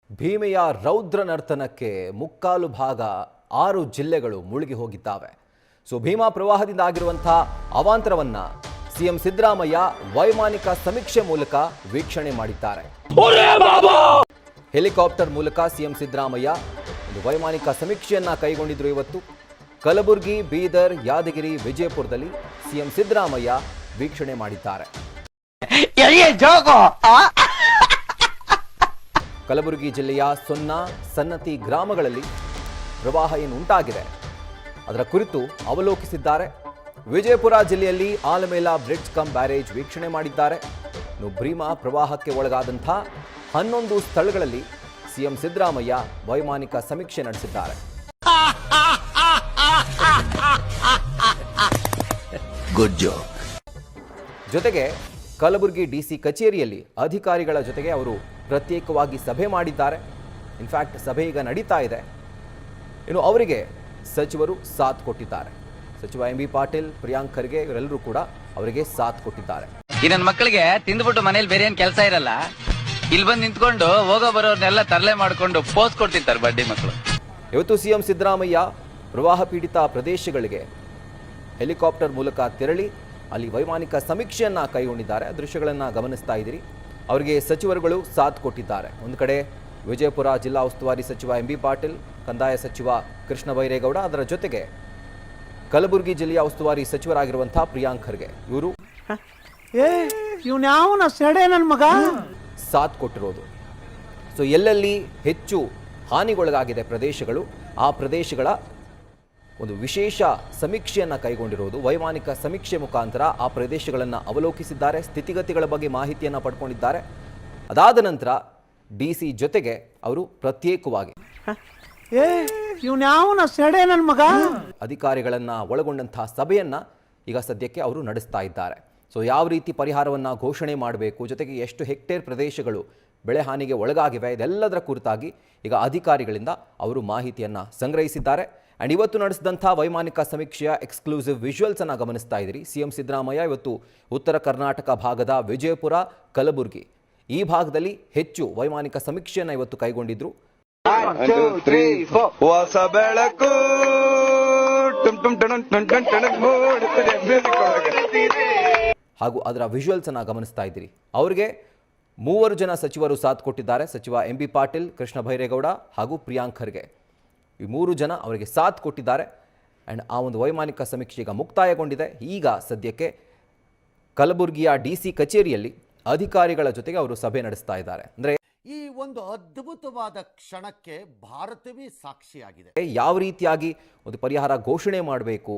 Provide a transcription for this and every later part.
ಭೀಮೆಯ ರೌದ್ರ ನರ್ತನಕ್ಕೆ ಮುಕ್ಕಾಲು ಭಾಗ 6 ಜಿಲ್ಲೆಗಳು ಮುಳುಗಿ ಹೋಗಿದ್ದಾವೆ. ಭೀಮಾ ಪ್ರವಾಹದಿಂದ ಆಗಿರುವಂತಹ ಅವಾಂತರವನ್ನ ಸಿಎಂ ಸಿದ್ದರಾಮಯ್ಯ ವೈಮಾನಿಕ ಸಮೀಕ್ಷೆ ಮೂಲಕ ವೀಕ್ಷಣೆ ಮಾಡಿದ್ದಾರೆ. ಹೆಲಿಕಾಪ್ಟರ್ ಮೂಲಕ ಸಿಎಂ ಸಿದ್ದರಾಮಯ್ಯ ಒಂದು ವೈಮಾನಿಕ ಸಮೀಕ್ಷೆಯನ್ನ ಕೈಗೊಂಡಿದ್ರು. ಇವತ್ತು ಕಲಬುರಗಿ, ಬೀದರ್, ಯಾದಗಿರಿ, ವಿಜಯಪುರದಲ್ಲಿ ಸಿಎಂ ಸಿದ್ದರಾಮಯ್ಯ ವೀಕ್ಷಣೆ ಮಾಡಿದ್ದಾರೆ. ಕಲಬುರಗಿ ಜಿಲ್ಲೆಯ ಸೊನ್ನಾ, ಸನ್ನತಿ ಗ್ರಾಮಗಳಲ್ಲಿ ಪ್ರವಾಹ ಏನು ಉಂಟಾಗಿದೆ ಅದರ ಕುರಿತು ಅವಲೋಕಿಸಿದ್ದಾರೆ. ವಿಜಯಪುರ ಜಿಲ್ಲೆಯಲ್ಲಿ ಆಲಮೇಲ ಬ್ರಿಡ್ಜ್ ಕಮ್ ಬ್ಯಾರೇಜ್ ವೀಕ್ಷಣೆ ಮಾಡಿದ್ದಾರೆ. ಭೀಮಾ ಪ್ರವಾಹಕ್ಕೆ ಒಳಗಾದಂಥ 11 ಸ್ಥಳಗಳಲ್ಲಿ ಸಿಎಂ ಸಿದ್ದರಾಮಯ್ಯ ವೈಮಾನಿಕ ಸಮೀಕ್ಷೆ ನಡೆಸಿದ್ದಾರೆ. Good job. ಜೊತೆಗೆ ಕಲಬುರಗಿ ಡಿಸಿ ಕಚೇರಿಯಲ್ಲಿ ಅಧಿಕಾರಿಗಳ ಜೊತೆಗೆ ಅವರು ಪ್ರತ್ಯೇಕವಾಗಿ ಸಭೆ ಮಾಡಿದ್ದಾರೆ. ಇನ್ಫ್ಯಾಕ್ಟ್ ಸಭೆ ಈಗ ನಡೀತಾ ಇದೆ. ಇನ್ನು ಅವರಿಗೆ ಸಚಿವರು ಸಾಥ್ ಕೊಟ್ಟಿದ್ದಾರೆ. ಸಚಿವ ಎಂ ಬಿ ಪಾಟೀಲ್, ಪ್ರಿಯಾಂಕ್ ಖರ್ಗೆ ಇವರೆಲ್ಲರೂ ಕೂಡ ಅವರಿಗೆ ಸಾಥ್ ಕೊಟ್ಟಿದ್ದಾರೆ. ಈ ನನ್ನ ಮಕ್ಕಳಿಗೆ ತಿಂದ್ಬಿಟ್ಟು ಮನೇಲಿ ಬೇರೆ ಏನ್ ಕೆಲಸ ಇರಲ್ಲ, ಇಲ್ಲಿ ಬಂದು ನಿಂತ್ಕೊಂಡು ಹೋಗೋ ಬರೋರ್ನೆಲ್ಲ ತರಲೆ ಮಾಡ್ಕೊಂಡು ಪೋಸ್ ಕೊಡ್ತಿರ್ತಾರೆ ಬಡ್ಡಿ ಮಕ್ಕಳು. ಇವತ್ತು ಸಿಎಂ ಸಿದ್ದರಾಮಯ್ಯ ಪ್ರವಾಹ ಪೀಡಿತ ಪ್ರದೇಶಗಳಿಗೆ ಹೆಲಿಕಾಪ್ಟರ್ ಮೂಲಕ ತೆರಳಿ ಅಲ್ಲಿ ವೈಮಾನಿಕ ಸಮೀಕ್ಷೆಯನ್ನ ಕೈಗೊಂಡಿದ್ದಾರೆ. ದೃಶ್ಯಗಳನ್ನು ಗಮನಿಸ್ತಾ ಇದ್ದೀರಿ. ಅವರಿಗೆ ಸಚಿವರುಗಳು ಸಾಥ್ ಕೊಟ್ಟಿದ್ದಾರೆ. ಒಂದು ಕಡೆ ವಿಜಯಪುರ ಜಿಲ್ಲಾ ಉಸ್ತುವಾರಿ ಸಚಿವ ಎಂ ಬಿ ಪಾಟೀಲ್, ಕಂದಾಯ ಸಚಿವ ಕೃಷ್ಣ ಬೈರೇಗೌಡ, ಅದರ ಜೊತೆಗೆ ಕಲಬುರಗಿ ಜಿಲ್ಲೆಯ ಉಸ್ತುವಾರಿ ಸಚಿವರಾಗಿರುವಂತಹ ಪ್ರಿಯಾಂಕ್ ಖರ್ಗೆ ಇವರು ಸಾಥ್ ಕೊಟ್ಟಿರೋದು. ಎಲ್ಲೆಲ್ಲಿ ಹೆಚ್ಚು ಹಾನಿಗೊಳಗಾಗಿದೆ ಪ್ರದೇಶಗಳು, ಆ ಪ್ರದೇಶಗಳ ಒಂದು ವಿಶೇಷ ಸಮೀಕ್ಷೆಯನ್ನು ಕೈಗೊಂಡಿರೋದು. ವೈಮಾನಿಕ ಸಮೀಕ್ಷೆ ಮುಖಾಂತರ ಆ ಪ್ರದೇಶಗಳನ್ನು ಅವಲೋಕಿಸಿದ್ದಾರೆ, ಸ್ಥಿತಿಗತಿಗಳ ಬಗ್ಗೆ ಮಾಹಿತಿಯನ್ನು ಪಡ್ಕೊಂಡಿದ್ದಾರೆ. ಅದಾದ ನಂತರ ಡಿಸಿ ಜೊತೆಗೆ ಅವರು ಪ್ರತ್ಯೇಕವಾಗಿ ಅಧಿಕಾರಿಗಳನ್ನ ಒಳಗೊಂಡಂತಹ ಸಭೆಯನ್ನ ಈಗ ಸದ್ಯಕ್ಕೆ ಅವರು ನಡೆಸ್ತಾ ಇದ್ದಾರೆ. ಯಾವ ರೀತಿ ಪರಿಹಾರವನ್ನ ಘೋಷಣೆ ಮಾಡಬೇಕು, ಜೊತೆಗೆ ಎಷ್ಟು ಹೆಕ್ಟೇರ್ ಪ್ರದೇಶಗಳು ಬೆಳೆ ಹಾನಿಗೆ ಒಳಗಾಗಿವೆ, ಇದೆಲ್ಲದರ ಕುರಿತಾಗಿ ಈಗ ಅಧಿಕಾರಿಗಳಿಂದ ಅವರು ಮಾಹಿತಿಯನ್ನ ಸಂಗ್ರಹಿಸಿದ್ದಾರೆ. ಅಂಡ್ ಇವತ್ತು ನಡೆಸಿದಂಥ ವೈಮಾನಿಕ ಸಮೀಕ್ಷೆಯ ಎಕ್ಸ್ಕ್ಲೂಸಿವ್ ವಿಜುವಲ್ಸ್ ಅನ್ನ ಗಮನಿಸ್ತಾ ಇದ್ದೀರಿ. ಸಿಎಂ ಸಿದ್ದರಾಮಯ್ಯ ಇವತ್ತು ಉತ್ತರ ಕರ್ನಾಟಕ ಭಾಗದ ವಿಜಯಪುರ, ಕಲಬುರಗಿ ಈ ಭಾಗದಲ್ಲಿ ಹೆಚ್ಚು ವೈಮಾನಿಕ ಸಮೀಕ್ಷೆಯನ್ನು ಇವತ್ತು ಕೈಗೊಂಡಿದ್ರು. ಹಾಗೂ ಅದರ ವಿಜುವಲ್ಸ್ ಅನ್ನ ಗಮನಿಸ್ತಾ ಇದ್ದೀರಿ. ಅವರಿಗೆ 3 ಜನ ಸಚಿವರು ಸಾಥ್ ಕೊಟ್ಟಿದ್ದಾರೆ. ಸಚಿವ ಎಂ ಬಿ ಪಾಟೀಲ್, ಕೃಷ್ಣ ಬೈರೇಗೌಡ ಹಾಗೂ ಪ್ರಿಯಾಂಕ್ ಖರ್ಗೆ, ಈ 3 ಜನ ಅವರಿಗೆ ಸಾಥ್ ಕೊಟ್ಟಿದ್ದಾರೆ. ಅಂಡ್ ಆ ಒಂದು ವೈಮಾನಿಕ ಸಮೀಕ್ಷೆ ಈಗ ಮುಕ್ತಾಯಗೊಂಡಿದೆ. ಈಗ ಸದ್ಯಕ್ಕೆ ಕಲಬುರಗಿಯ ಡಿಸಿ ಕಚೇರಿಯಲ್ಲಿ ಅಧಿಕಾರಿಗಳ ಜೊತೆಗೆ ಅವರು ಸಭೆ ನಡೆಸ್ತಾ ಇದ್ದಾರೆ. ಅಂದ್ರೆ ಈ ಒಂದು ಅದ್ಭುತವಾದ ಕ್ಷಣಕ್ಕೆ ಭಾರತವೇ ಸಾಕ್ಷಿಯಾಗಿದೆ. ಯಾವ ರೀತಿಯಾಗಿ ಒಂದು ಪರಿಹಾರ ಘೋಷಣೆ ಮಾಡಬೇಕು,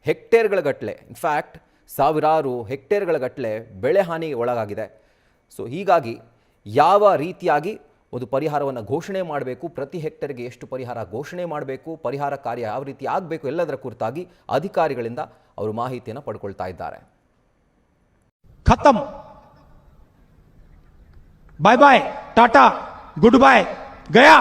ಹೆಕ್ಟೇರ್ಗಳ ಗಟ್ಟಲೆ, ಇನ್ಫ್ಯಾಕ್ಟ್ ಸಾವಿರಾರು ಹೆಕ್ಟೇರ್ಗಳ ಗಟ್ಟಲೆ ಬೆಳೆ ಹಾನಿಗೆ ಒಳಗಾಗಿದೆ. ಹೀಗಾಗಿ ಯಾವ ರೀತಿಯಾಗಿ ಒಂದು ಪರಿಹಾರವನ್ನು ಘೋಷಣೆ ಮಾಡಬೇಕು, ಪ್ರತಿ ಹೆಕ್ಟೇರ್ಗೆ ಎಷ್ಟು ಪರಿಹಾರ ಘೋಷಣೆ ಮಾಡಬೇಕು, ಪರಿಹಾರ ಕಾರ್ಯ ಯಾವ ರೀತಿ ಆಗಬೇಕು, ಎಲ್ಲದರ ಕುರಿತಾಗಿ ಅಧಿಕಾರಿಗಳಿಂದ ಅವರು ಮಾಹಿತಿಯನ್ನು ಪಡ್ಕೊಳ್ತಾ ಇದ್ದಾರೆ. ಖತಮ್, ಬಾಯ್ ಬಾಯ್, ಟಾಟಾ, ಗುಡ್ ಬಾಯ್, ಗಯಾ.